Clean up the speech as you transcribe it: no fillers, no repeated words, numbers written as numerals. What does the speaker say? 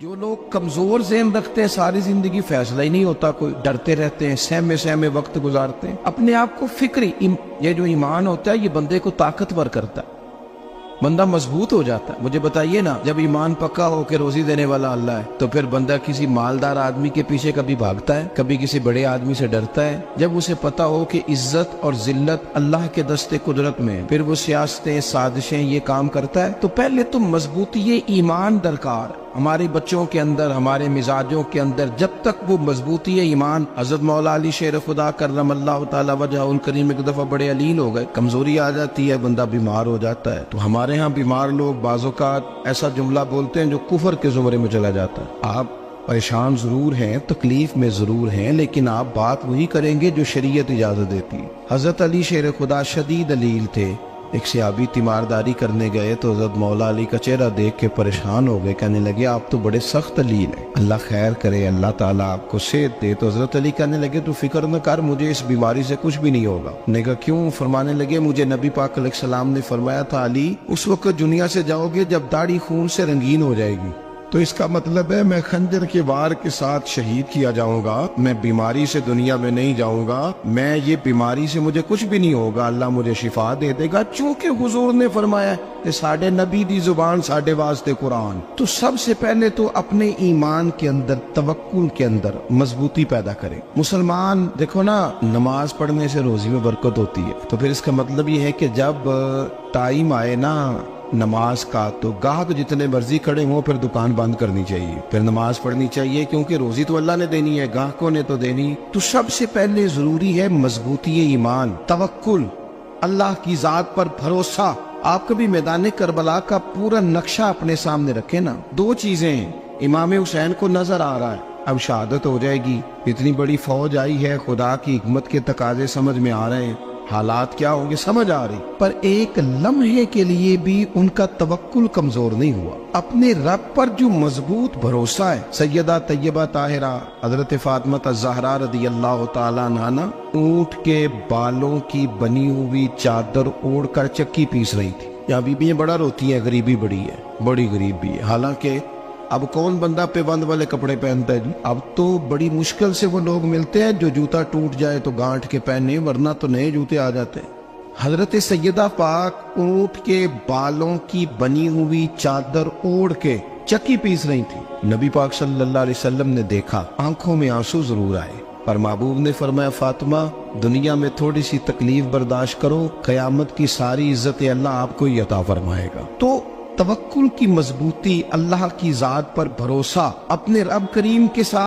جو لوگ کمزور ذہن رکھتے ہیں ساری زندگی فیصلہ ہی نہیں ہوتا، کوئی ڈرتے رہتے ہیں، سہمے سہمے وقت گزارتے ہیں اپنے آپ کو فکری یہ جو ایمان ہوتا ہے یہ بندے کو طاقتور کرتا ہے، بندہ مضبوط ہو جاتا ہے۔ مجھے بتائیے نا، جب ایمان پکا ہو کہ روزی دینے والا اللہ ہے تو پھر بندہ کسی مالدار آدمی کے پیچھے کبھی بھاگتا ہے، کبھی کسی بڑے آدمی سے ڈرتا ہے؟ جب اسے پتا ہو کہ عزت اور ذلت اللہ کے دستے قدرت میں، پھر وہ سیاستیں سازشیں یہ کام کرتا ہے۔ تو پہلے تو مضبوطی ایمان درکار ہمارے بچوں کے اندر، ہمارے مزاجوں کے اندر، جب تک وہ مضبوطی ایمان۔ حضرت مولا علی شیر خدا کرم اللہ تعالی وجہ الکریم ایک دفعہ بڑے علیل ہو گئے، کمزوری آ جاتی ہے، بندہ بیمار ہو جاتا ہے۔ تو ہمارے ہاں بیمار لوگ بعض اوقات ایسا جملہ بولتے ہیں جو کفر کے زمرے میں چلا جاتا ہے۔ آپ پریشان ضرور ہیں، تکلیف میں ضرور ہیں، لیکن آپ بات وہی کریں گے جو شریعت اجازت دیتی ہے۔ حضرت علی شیر خدا شدید علیل تھے، ایک صحابی تیمارداری کرنے گئے تو حضرت مولا علی کا چہرہ دیکھ کے پریشان ہو گئے، کہنے لگے آپ تو بڑے سخت علیل ہیں، اللہ خیر کرے، اللہ تعالیٰ آپ کو صحت دے۔ تو حضرت علی کہنے لگے تو فکر نہ کر، مجھے اس بیماری سے کچھ بھی نہیں ہوگا۔ نے کہا کیوں؟ فرمانے لگے مجھے نبی پاک علیہ السلام نے فرمایا تھا علی اس وقت دنیا سے جاؤ گے جب داڑھی خون سے رنگین ہو جائے گی، تو اس کا مطلب ہے میں خنجر کے وار کے ساتھ شہید کیا جاؤں گا، میں بیماری سے دنیا میں نہیں جاؤں گا، میں یہ بیماری سے مجھے کچھ بھی نہیں ہوگا، اللہ مجھے شفا دے دے گا، چونکہ حضور نے فرمایا کہ ساڈے نبی دی زبان ساڈے واسطے قرآن۔ تو سب سے پہلے تو اپنے ایمان کے اندر، توکل کے اندر مضبوطی پیدا کریں۔ مسلمان دیکھو نا، نماز پڑھنے سے روزی میں برکت ہوتی ہے، تو پھر اس کا مطلب یہ ہے کہ جب ٹائم آئے نا نماز کا تو گاہک جتنے مرضی کھڑے ہوں پھر دکان بند کرنی چاہیے، پھر نماز پڑھنی چاہیے، کیونکہ روزی تو اللہ نے دینی ہے، گاہکوں نے تو دینی۔ تو سب سے پہلے ضروری ہے مضبوطی ایمان، توکل، اللہ کی ذات پر بھروسہ۔ آپ کبھی میدان کربلا کا پورا نقشہ اپنے سامنے رکھیں نا، دو چیزیں ہیں، امام حسین کو نظر آ رہا ہے اب شہادت ہو جائے گی، اتنی بڑی فوج آئی ہے، خدا کی حکمت کے تقاضے سمجھ میں آ رہے ہیں، حالات کیا ہوں گے سمجھ آ رہی، پر ایک لمحے کے لیے بھی ان کا توکل کمزور نہیں ہوا۔ اپنے رب پر جو مضبوط بھروسہ ہے، سیدہ طیبہ طاہرہ حضرت فاطمہ الزہرا رضی اللہ تعالیٰ عنہا اونٹ کے بالوں کی بنی ہوئی چادر اوڑھ کر چکی پیس رہی تھی۔ یہاں بیویاں بڑا روتی ہیں، غریبی بڑی ہے، بڑی غریب بھی ہے، حالانکہ اب کون بندہ پیبند والے کپڑے پہنتا ہے جی؟ اب تو بڑی مشکل سے وہ لوگ ملتے ہیں جو جوتا ٹوٹ جائے تو گانٹھ کے پہنے، ورنہ تو نئے جوتے آ جاتے ہیں۔ حضرت سیدہ پاک اونٹ کے بالوں کی بنی ہوئی چادر اوڑھ کے چکی پیس رہی تھی۔ نبی پاک صلی اللہ علیہ وسلم نے دیکھا، آنکھوں میں آنسو ضرور آئے، پر محبوب نے فرمایا فاطمہ دنیا میں تھوڑی سی تکلیف برداشت کرو، قیامت کی ساری عزت اللہ آپ کو ہی عطا فرمائے گا۔ تو توکل کی مضبوطی، اللہ کی ذات پر بھروسہ، اپنے رب کریم کے ساتھ